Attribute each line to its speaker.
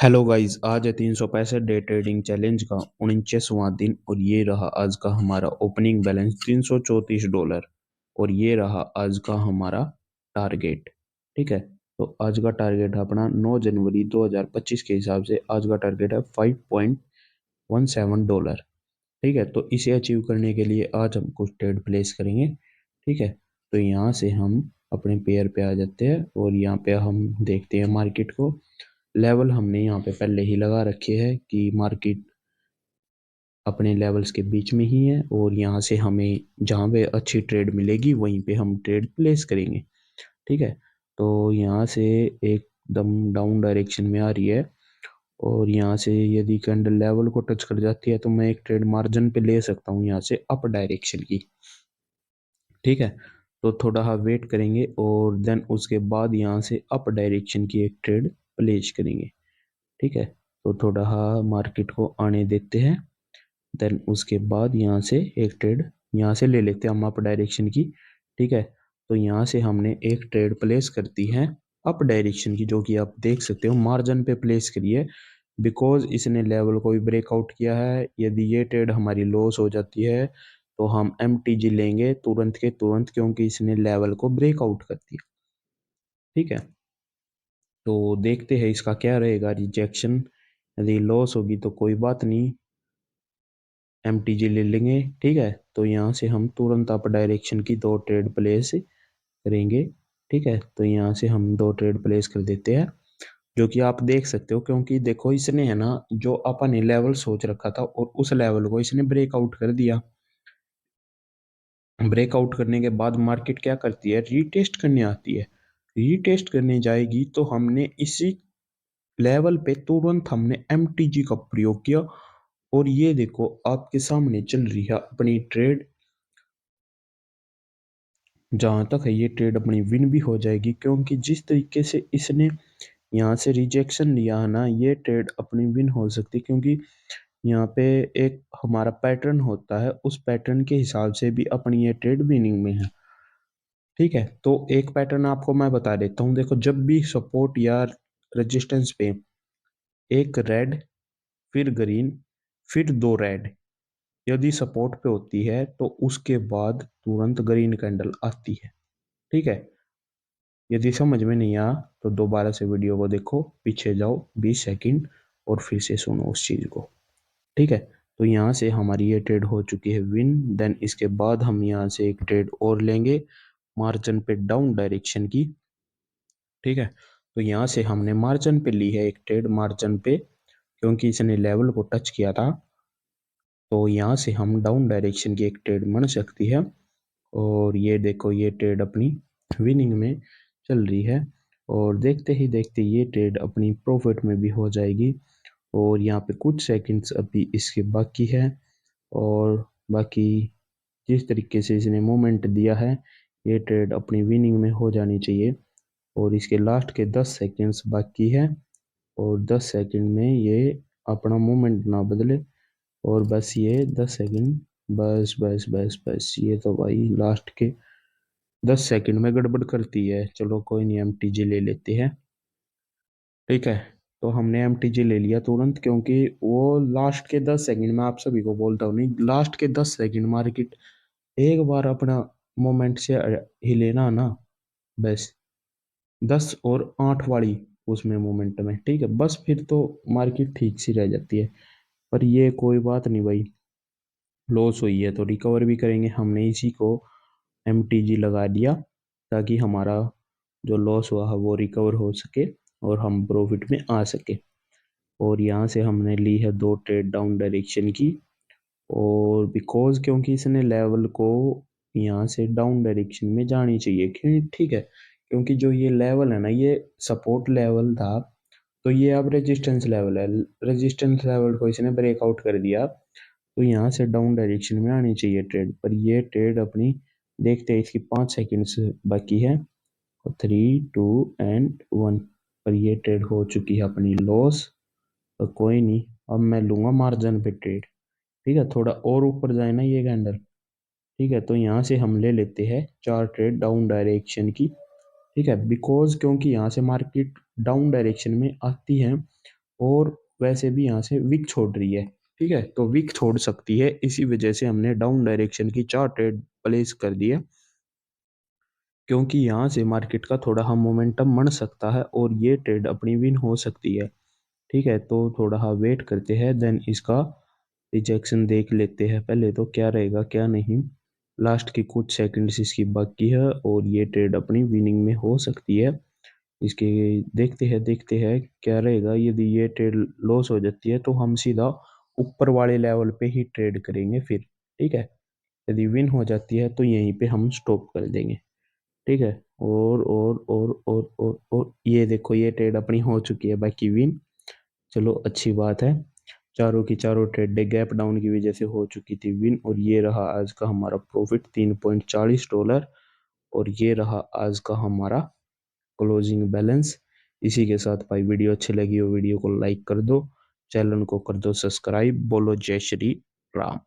Speaker 1: Hello guys, आज है 365 day trading challenge का 49वां दिन और ये रहा आज का हमारा ओपनिंग बैलेंस $334 और ये रहा आज का हमारा टारगेट। ठीक है, तो आज का टारगेट है अपना 9 जनवरी 2025 के हिसाब से आज का टारगेट है $5.17। ठीक है, तो इसे अचीव करने के लिए आज हम कुछ ट्रेड प्लेस करेंगे। ठीक है, तो यहाँ से हम अपने पेयर पे आ जाते हैं और यहाँ पे हम देखते हैं मार्केट को। लेवल हमने यहाँ पे पहले ही लगा रखे हैं कि मार्केट अपने लेवल्स के बीच में ही है और यहाँ से हमें जहाँ पे अच्छी ट्रेड मिलेगी वहीं पे हम ट्रेड प्लेस करेंगे। ठीक है, तो यहाँ से एकदम डाउन डायरेक्शन में आ रही है और यहाँ से यदि कैंडल लेवल को टच कर जाती है तो मैं एक ट्रेड मार्जिन पे ले सकता हूँ यहाँ से अप डायरेक्शन की। ठीक है, तो थोड़ा हाँ वेट करेंगे और देन उसके बाद यहाँ से अप डायरेक्शन की एक ट्रेड प्लेस करेंगे। ठीक है, तो थोड़ा हाँ मार्केट को आने देते हैं, देन उसके बाद यहाँ से एक ट्रेड यहाँ से ले लेते हैं हम अप डायरेक्शन की। ठीक है, तो यहाँ से हमने एक ट्रेड प्लेस करती है अप डायरेक्शन की, जो कि आप देख सकते हो मार्जिन पे प्लेस करिए बिकॉज इसने लेवल को भी ब्रेकआउट किया है। यदि ये ट्रेड हमारी लॉस हो जाती है तो हम MTG लेंगे तुरंत के तुरंत, क्योंकि इसने लेवल को ब्रेकआउट कर दिया। ठीक है, तो देखते हैं इसका क्या रहेगा रिजेक्शन। यदि लॉस होगी तो कोई बात नहीं, MTG ले लेंगे। ठीक है, तो यहाँ से हम तुरंत अप डायरेक्शन की दो ट्रेड प्लेस करेंगे। ठीक है, तो यहाँ से हम दो ट्रेड प्लेस कर देते हैं, जो कि आप देख सकते हो, क्योंकि देखो इसने है ना जो अपन ने लेवल सोच रखा था और उस लेवल को इसने ब्रेकआउट कर दिया। ब्रेकआउट करने के बाद मार्केट क्या करती है, रीटेस्ट करने आती है। रीटेस्ट करने जाएगी तो हमने इसी लेवल पे तुरंत हमने MTG का प्रयोग किया और ये देखो आपके सामने चल रही है अपनी ट्रेड। जहां तक है ये ट्रेड अपनी विन भी हो जाएगी, क्योंकि जिस तरीके से इसने यहाँ से रिजेक्शन लिया है ना, ये ट्रेड अपनी विन हो सकती है, क्योंकि यहाँ पे एक हमारा पैटर्न होता है, उस पैटर्न के हिसाब से भी अपनी ये ट्रेड विनिंग में है। ठीक है, तो एक पैटर्न आपको मैं बता देता हूँ। देखो, जब भी सपोर्ट या रेजिस्टेंस पे एक रेड, फिर ग्रीन, फिर दो रेड यदि सपोर्ट पे होती है तो उसके बाद तुरंत ग्रीन कैंडल आती है। ठीक है, यदि समझ में नहीं आया तो दोबारा से वीडियो को देखो, पीछे जाओ 20 सेकंड और फिर से सुनो उस चीज को। ठीक है, तो यहाँ से हमारी ये ट्रेड हो चुकी है विन। देन इसके बाद हम यहाँ से एक ट्रेड और लेंगे मार्जिन पे डाउन डायरेक्शन की। ठीक है, तो यहाँ से हमने मार्जिन पे ली है एक ट्रेड मार्जिन पे, क्योंकि इसने लेवल को टच किया था। तो यहाँ से हम डाउन डायरेक्शन की एक ट्रेड बन सकती है और ये देखो ये ट्रेड अपनी विनिंग में चल रही है और देखते ही देखते ये ट्रेड अपनी प्रॉफिट में भी हो जाएगी। और यहाँ पे कुछ सेकंड्स अभी इसके बाकी है और बाकी जिस तरीके से इसने मोमेंट दिया है ये ट्रेड अपनी विनिंग में हो जानी चाहिए। और इसके लास्ट के 10 सेकंड्स बाकी है और 10 सेकंड में ये अपना मोमेंट ना बदले और बस ये 10 सेकंड, बस बस बस बस, ये तो भाई लास्ट के 10 सेकंड में गड़बड़ करती है। चलो कोई नहीं, MTG ले लेते हैं। ठीक है, तो हमने MTG ले लिया तुरंत, क्योंकि वो लास्ट के 10 सेकंड में आप सभी को बोलता हूँ नहीं, लास्ट के 10 सेकंड मार्केट एक बार अपना मोमेंट से हिले ना, बस 10 और 8 वाली उसमें मोमेंट में। ठीक है, बस फिर तो मार्केट ठीक सी रह जाती है। पर ये कोई बात नहीं भाई, लॉस हुई है तो रिकवर भी करेंगे। हमने इसी को MTG लगा दिया ताकि हमारा जो लॉस हुआ है वो रिकवर हो सके और हम प्रॉफिट में आ सके। और यहाँ से हमने ली है दो ट्रेड डाउन डायरेक्शन की और बिकॉज क्योंकि इसने लेवल को यहाँ से डाउन डायरेक्शन में जानी चाहिए, क्यों? ठीक है, क्योंकि जो ये लेवल है ना ये सपोर्ट लेवल था, तो ये अब रेजिस्टेंस लेवल है। रेजिस्टेंस लेवल को इसने ब्रेकआउट कर दिया, तो यहाँ से डाउन डायरेक्शन में आनी चाहिए ट्रेड, पर ये ट्रेड अपनी देखते हैं। इसकी 5 सेकंड्स बाकी है, 3 2 एंड 1, पर ये ट्रेड हो चुकी है अपनी लॉस। तो कोई नहीं, अब मैं लूंगा मार्जिन पे ट्रेड। ठीक है, थोड़ा और ऊपर जाए ना ये कैंडल। ठीक है, तो यहाँ से हम ले लेते हैं 4 ट्रेड डाउन डायरेक्शन की। ठीक है, बिकॉज क्योंकि यहाँ से मार्केट डाउन डायरेक्शन में आती है और वैसे भी यहाँ से विक छोड़ रही है। ठीक है, तो विक छोड़ सकती है, इसी वजह से हमने डाउन डायरेक्शन की 4 ट्रेड प्लेस कर दी है, क्योंकि यहाँ से मार्केट का थोड़ा हम मोमेंटम बढ़ सकता है और ये ट्रेड अपनी विन हो सकती है। ठीक है, तो थोड़ा हाँ वेट करते हैं, देन इसका रिजेक्शन देख लेते हैं पहले तो क्या रहेगा क्या नहीं। लास्ट की कुछ सेकंड्स इसकी बाकी है और ये ट्रेड अपनी विनिंग में हो सकती है। इसके देखते हैं क्या रहेगा। यदि ये ट्रेड लॉस हो जाती है तो हम सीधा ऊपर वाले लेवल पे ही ट्रेड करेंगे फिर। ठीक है, यदि विन हो जाती है तो यहीं पे हम स्टॉप कर देंगे। ठीक है, और ये देखो ये ट्रेड अपनी हो चुकी है बाकी विन। चलो अच्छी बात है, चारों की चारों ट्रेड गैप डाउन की वजह से हो चुकी थी विन, और ये रहा आज का हमारा प्रॉफिट $3.40। और ये रहा आज का हमारा क्लोजिंग बैलेंस। इसी के साथ भाई वीडियो अच्छी लगी हो वीडियो को लाइक कर दो, चैनल को कर दो सब्सक्राइब। बोलो जय श्री राम।